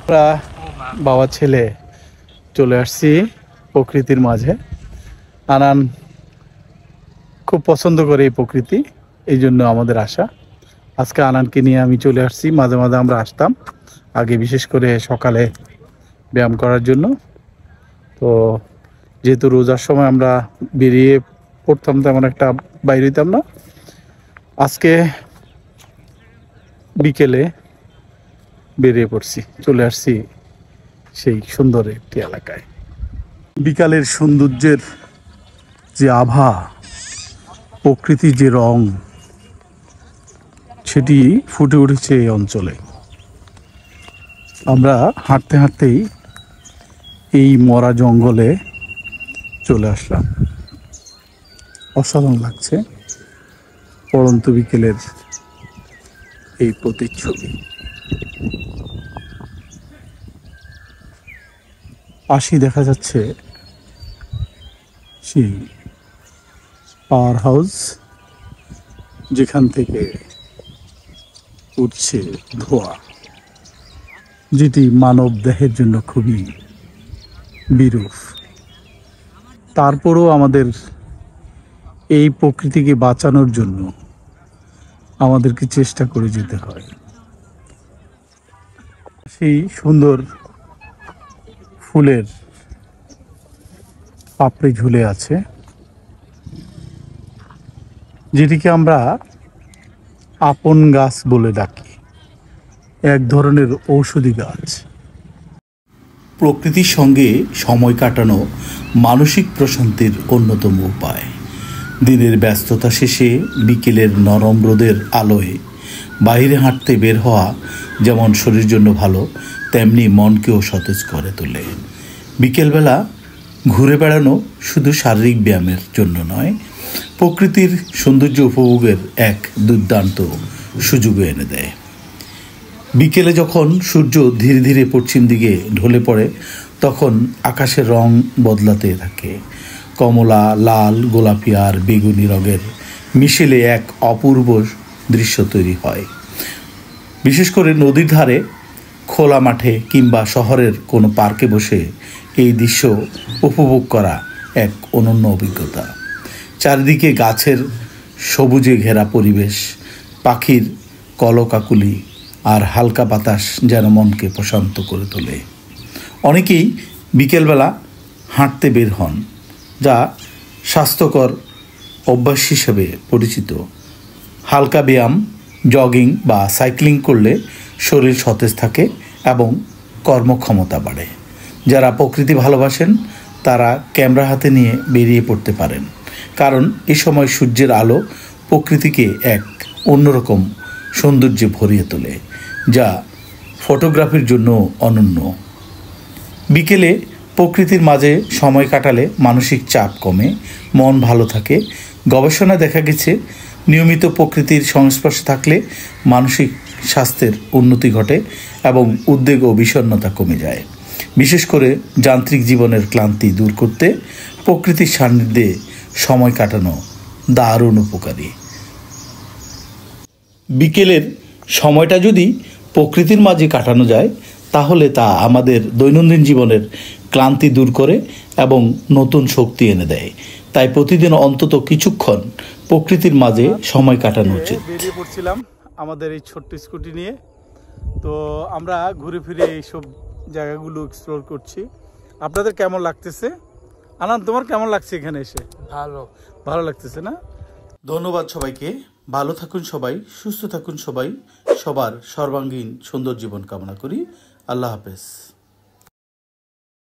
আমরা বাবা ছেলে চলে আসছি প্রকৃতির মাঝে। আনান খুব পছন্দ করে এই প্রকৃতি, এই জন্য আমাদের আশা। আজকে আনানকে নিয়ে আমি চলে আসছি। মাঝে মাঝে আমরা আসতাম আগে, বিশেষ করে সকালে ব্যায়াম করার জন্য। তো যেহেতু রোজার সময় আমরা বেরিয়ে পড়তাম, তেমন একটা বাইরে হইতাম না। আজকে বিকেলে বেরিয়ে পড়ছি, চলে আসছি সেই সুন্দর একটি এলাকায়। বিকালের সৌন্দর্যের যে আভা, প্রকৃতির যে রং, সেটি ফুটে উঠেছে এই অঞ্চলে। আমরা হাঁটতে হাঁটতেই এই মরা জঙ্গলে চলে আসলাম। অসাধারণ লাগছে পড়ন্ত বিকেলের এই প্রতিচ্ছবি। পাশেই দেখা যাচ্ছে সেই পাওয়ার হাউস, যেখান থেকে উঠছে ধোঁয়া, যেটি মানব দেহের জন্য খুবই বিরূপ। তারপরও আমাদের এই প্রকৃতিকে বাঁচানোর জন্য আমাদেরকে চেষ্টা করে যেতে হয়। সেই সুন্দর ফুলের পাপড়ি ঝুলে আছে, যেটিকে আমরা আপন গাছ বলে ডাকি, এক ধরনের ঔষধি গাছ। প্রকৃতির সঙ্গে সময় কাটানো মানসিক প্রশান্তির অন্যতম উপায়। দিনের ব্যস্ততা শেষে বিকেলের নরম রোদের আলোয় বাইরে হাঁটতে বের হওয়া যেমন শরীরের জন্য ভালো, তেমনি মনকেও সতেজ করে তোলে। বিকেলবেলা ঘুরে বেড়ানো শুধু শারীরিক ব্যায়ামের জন্য নয়, প্রকৃতির সৌন্দর্য উপভোগের এক দুর্দান্ত সুযোগ এনে দেয়। বিকেলে যখন সূর্য ধীরে ধীরে পশ্চিম দিকে ঢলে পড়ে, তখন আকাশের রং বদলাতে থাকে। কমলা, লাল, গোলাপি আর বেগুনি রঙের মিশেলে এক অপূর্ব দৃশ্য তৈরি হয়। বিশেষ করে নদীর ধারে, খোলা মাঠে কিংবা শহরের কোনো পার্কে বসে এই দৃশ্য উপভোগ করা এক অনন্য অভিজ্ঞতা। চারিদিকে গাছের সবুজে ঘেরা পরিবেশ, পাখির কলকাকুলি আর হালকা বাতাস যেন মনকে প্রশান্ত করে তোলে। অনেকেই বিকেলবেলা হাঁটতে বের হন, যা স্বাস্থ্যকর অভ্যাস হিসেবে পরিচিত। হালকা ব্যায়াম, জগিং বা সাইক্লিং করলে শরীর সতেজ থাকে এবং কর্মক্ষমতা বাড়ে। যারা প্রকৃতি ভালোবাসেন তারা ক্যামেরা হাতে নিয়ে বেরিয়ে পড়তে পারেন, কারণ এ সময় সূর্যের আলো প্রকৃতিকে এক অন্যরকম সৌন্দর্যে ভরিয়ে তোলে, যা ফটোগ্রাফির জন্য অনন্য। বিকেলে প্রকৃতির মাঝে সময় কাটালে মানসিক চাপ কমে, মন ভালো থাকে। গবেষণায় দেখা গেছে, নিয়মিত প্রকৃতির সংস্পর্শে থাকলে মানসিক স্বাস্থ্যের উন্নতি ঘটে এবং উদ্বেগ ও বিষণ্ণতা কমে যায়। বিশেষ করে যান্ত্রিক জীবনের ক্লান্তি দূর করতে প্রকৃতির সান্নিধ্যে সময় কাটানো দারুণ উপকারী। বিকেলের সময়টা যদি প্রকৃতির মাঝে কাটানো যায়, তাহলে তা আমাদের দৈনন্দিন জীবনের ক্লান্তি দূর করে এবং নতুন শক্তি এনে দেয়। তাই প্রতিদিন অন্তত কিছুক্ষণ প্রকৃতির মাঝে সময় কাটানো উচিত। বেরিয়ে পড়ছিলাম আমাদের এই ছোট্ট স্কুটি নিয়ে। তো আমরা ঘুরে ফিরে এইসব জায়গাগুলো এক্সপ্লোর করছি। আপনাদের কেমন লাগতেছে? আনন্দ, তোমার কেমন লাগছে এখানে এসে? ভালো লাগতেছে না? ধন্যবাদ সবাইকে। ভালো থাকুন সবাই, সুস্থ থাকুন সবাই, সবার সর্বাঙ্গীন সুন্দর জীবন কামনা করি। আল্লাহ হাফেজ।